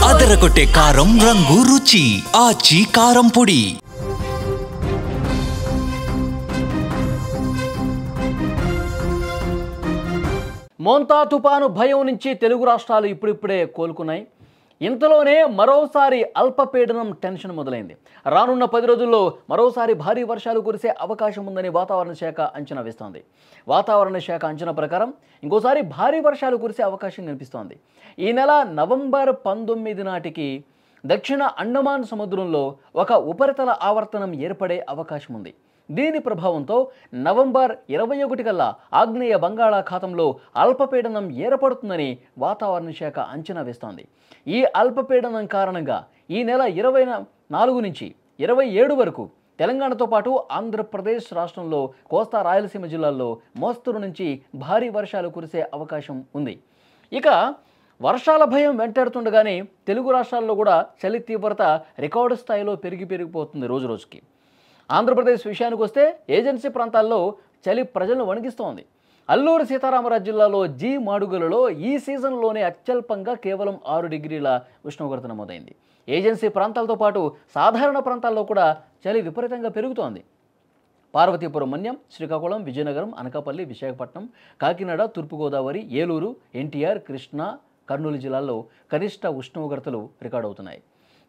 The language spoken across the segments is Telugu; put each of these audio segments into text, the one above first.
అదరగొట్టే కారం రంగు రుచి ఆచి కారం పొడి. మోంతా తుపాను భయం నుంచి తెలుగు రాష్ట్రాలు ఇప్పుడిప్పుడే కోలుకున్నాయి. ఇంతలోనే మరోసారి అల్పపీడనం టెన్షన్ మొదలైంది. రానున్న 10 రోజుల్లో మరోసారి భారీ వర్షాలు కురిసే అవకాశం ఉందని వాతావరణ శాఖ అంచనా వేస్తోంది. వాతావరణ శాఖ అంచనా ప్రకారం ఇంకోసారి భారీ వర్షాలు కురిసే అవకాశం కనిపిస్తోంది. ఈ నెల నవంబర్ 19 నాటికి దక్షిణ అండమాన్ సముద్రంలో ఒక ఉపరితల ఆవర్తనం ఏర్పడే అవకాశం ఉంది. దీని ప్రభావంతో నవంబర్ 21 కల్లా ఆగ్నేయ బంగాళాఖాతంలో అల్పపీడనం ఏర్పడుతుందని వాతావరణ శాఖ అంచనా వేస్తోంది. ఈ అల్పపీడనం కారణంగా ఈ నెల 24 నుంచి 27 వరకు తెలంగాణతో పాటు ఆంధ్రప్రదేశ్ రాష్ట్రంలో కోస్తా రాయలసీమ జిల్లాల్లో మోస్తరు నుంచి భారీ వర్షాలు కురిసే అవకాశం ఉంది. ఇక వర్షాల భయం వెంటాడుతుండగానే తెలుగు రాష్ట్రాల్లో కూడా చలి తీవ్రత రికార్డు స్థాయిలో పెరిగిపోతుంది రోజు రోజుకి. ఆంధ్రప్రదేశ్ విషయానికి వస్తే ఏజెన్సీ ప్రాంతాల్లో చలి ప్రజలను వణికిస్తోంది. అల్లూరు సీతారామరాజు జిల్లాలో జీ మాడుగులలో ఈ సీజన్లోనే అత్యల్పంగా కేవలం 6 డిగ్రీల ఉష్ణోగ్రత నమోదైంది. ఏజెన్సీ ప్రాంతాలతో పాటు సాధారణ ప్రాంతాల్లో కూడా చలి విపరీతంగా పెరుగుతోంది. పార్వతీపురం, మన్యం, శ్రీకాకుళం, విజయనగరం, అనకాపల్లి, విశాఖపట్నం, కాకినాడ, తూర్పుగోదావరి, ఏలూరు, ఎన్టీఆర్, కృష్ణా, కర్నూలు జిల్లాల్లో కనిష్ట ఉష్ణోగ్రతలు రికార్డు అవుతున్నాయి.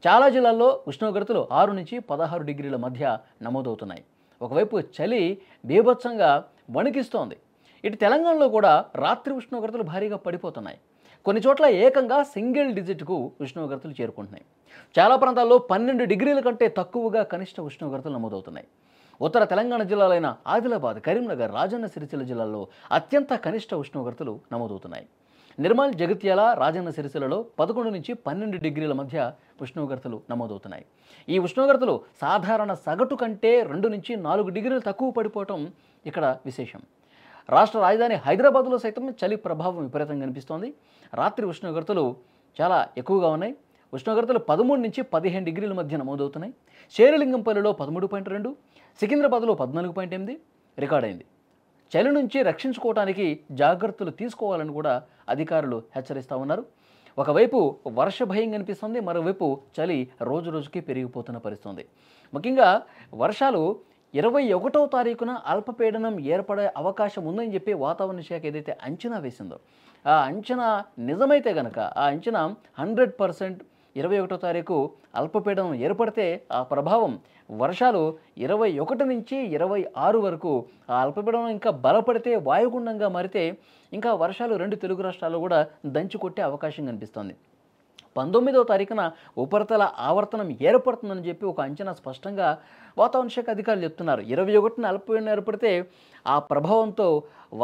చాలా జిల్లాల్లో ఉష్ణోగ్రతలు 6 నుంచి 16 డిగ్రీల మధ్య నమోదవుతున్నాయి. ఒకవైపు చలి బీభత్సంగా వణికిస్తోంది. ఇటు తెలంగాణలో కూడా రాత్రి ఉష్ణోగ్రతలు భారీగా పడిపోతున్నాయి. కొన్ని చోట్ల ఏకంగా సింగిల్ డిజిట్కు ఉష్ణోగ్రతలు చేరుకుంటున్నాయి. చాలా ప్రాంతాల్లో 12 డిగ్రీల కంటే తక్కువగా కనిష్ట ఉష్ణోగ్రతలు నమోదవుతున్నాయి. ఉత్తర తెలంగాణ జిల్లాలైన ఆదిలాబాద్, కరీంనగర్, రాజన్న సిరిసిల్ల జిల్లాల్లో అత్యంత కనిష్ట ఉష్ణోగ్రతలు నమోదవుతున్నాయి. నిర్మల్, జగిత్యాల, రాజన్న సిరిసిల్లలో 11 నుంచి 12 డిగ్రీల మధ్య ఉష్ణోగ్రతలు నమోదవుతున్నాయి. ఈ ఉష్ణోగ్రతలు సాధారణ సగటు కంటే 2 నుంచి 4 డిగ్రీలు తక్కువ పడిపోవటం ఇక్కడ విశేషం. రాష్ట్ర రాజధాని హైదరాబాద్లో సైతం చలి ప్రభావం విపరీతంగా కనిపిస్తోంది. రాత్రి ఉష్ణోగ్రతలు చాలా ఎక్కువగా ఉన్నాయి. ఉష్ణోగ్రతలు 13 నుంచి 15 డిగ్రీల మధ్య నమోదవుతున్నాయి. శేరిలింగంపల్లిలో 13.2, సికింద్రాబాద్లో 14.8 రికార్డైంది. చలి నుంచి రక్షించుకోవడానికి జాగ్రత్తలు తీసుకోవాలని కూడా అధికారులు హెచ్చరిస్తూ ఉన్నారు. ఒకవైపు వర్ష భయం కనిపిస్తుంది, మరోవైపు చలి రోజు రోజుకి పెరిగిపోతున్న పరిస్థితుంది. ముఖ్యంగా వర్షాలు 21వ తారీఖున అల్పపీడనం ఏర్పడే అవకాశం ఉందని చెప్పి వాతావరణ శాఖ ఏదైతే అంచనా వేసిందో ఆ అంచనా నిజమైతే కనుక ఆ అంచనా 100% 21వ తారీఖు అల్పపీడనం ఏర్పడితే ఆ ప్రభావం వర్షాలు 21 నుంచి 26 వరకు ఆ అల్పపీడనం ఇంకా బలపడితే వాయుగుండంగా మారితే ఇంకా వర్షాలు 2 తెలుగు రాష్ట్రాల్లో కూడా దంచి కొట్టే అవకాశం కనిపిస్తోంది. 19వ తారీఖున ఉపరితల ఆవర్తనం ఏర్పడుతుందని చెప్పి ఒక అంచనా స్పష్టంగా వాతావరణ శాఖ అధికారులు చెప్తున్నారు. 21న అల్పపీడనం ఏర్పడితే ఆ ప్రభావంతో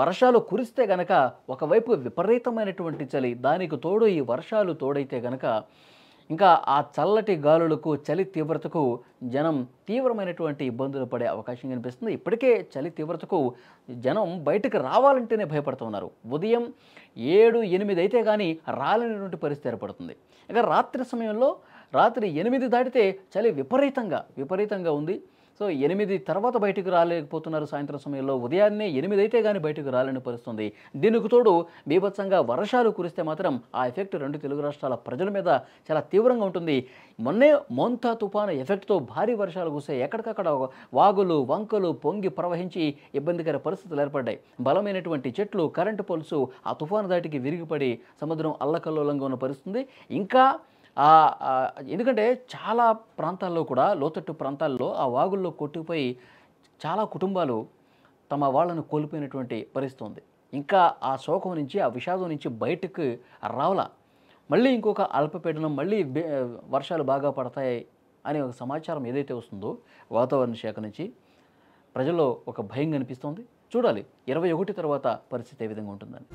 వర్షాలు కురిస్తే గనక ఒకవైపు విపరీతమైనటువంటి చలి, దానికి తోడు ఈ వర్షాలు తోడైతే గనక ఇంకా ఆ చల్లటి గాలులకు చలి తీవ్రతకు జనం తీవ్రమైనటువంటి ఇబ్బందులు పడే అవకాశం కనిపిస్తుంది. ఇప్పటికే చలి తీవ్రతకు జనం బయటకు రావాలంటేనే భయపడుతున్నారు. ఉదయం 7-8 అయితే కానీ రాలేనటువంటి పరిస్థితి ఏర్పడుతుంది. ఇక రాత్రి సమయంలో రాత్రి 8 దాటితే చలి విపరీతంగా ఉంది. సో 8 తర్వాత బయటకు రాలేకపోతున్నారు సాయంత్రం సమయంలో. ఉదయాన్నే 8 అయితే కానీ బయటకు రాలేని పరిస్థితుంది. దీనికి తోడు బీభత్సంగా వర్షాలు కురిస్తే మాత్రం ఆ ఎఫెక్ట్ 2 తెలుగు రాష్ట్రాల ప్రజల మీద చాలా తీవ్రంగా ఉంటుంది. మొన్నే మోంతా తుఫాను ఎఫెక్ట్తో భారీ వర్షాలు కురిసాయి. ఎక్కడికక్కడ వాగులు, వంకలు పొంగి ప్రవహించి ఇబ్బందికర పరిస్థితులు ఏర్పడ్డాయి. బలమైనటువంటి చెట్లు, కరెంటు పోల్సు ఆ తుఫాను దాటికి విరిగిపడి సముద్రం అల్లకల్లోలంగా ఉన్న పరిస్థితుంది. ఇంకా ఎందుకంటే చాలా ప్రాంతాల్లో కూడా లోతట్టు ప్రాంతాల్లో ఆ వాగుల్లో కొట్టుకుపోయి చాలా కుటుంబాలు తమ వాళ్ళను కోల్పోయినటువంటి పరిస్థితి ఉంది. ఇంకా ఆ శోకం నుంచి, ఆ విషాదం నుంచి బయటకు రావాల. మళ్ళీ ఇంకొక అల్పపీడనం, మళ్ళీ వర్షాలు బాగా పడతాయి అనే ఒక సమాచారం ఏదైతే వస్తుందో వాతావరణ శాఖ నుంచి ప్రజల్లో ఒక భయం కనిపిస్తోంది. చూడాలి 21 తర్వాత పరిస్థితి ఏ విధంగా ఉంటుందని.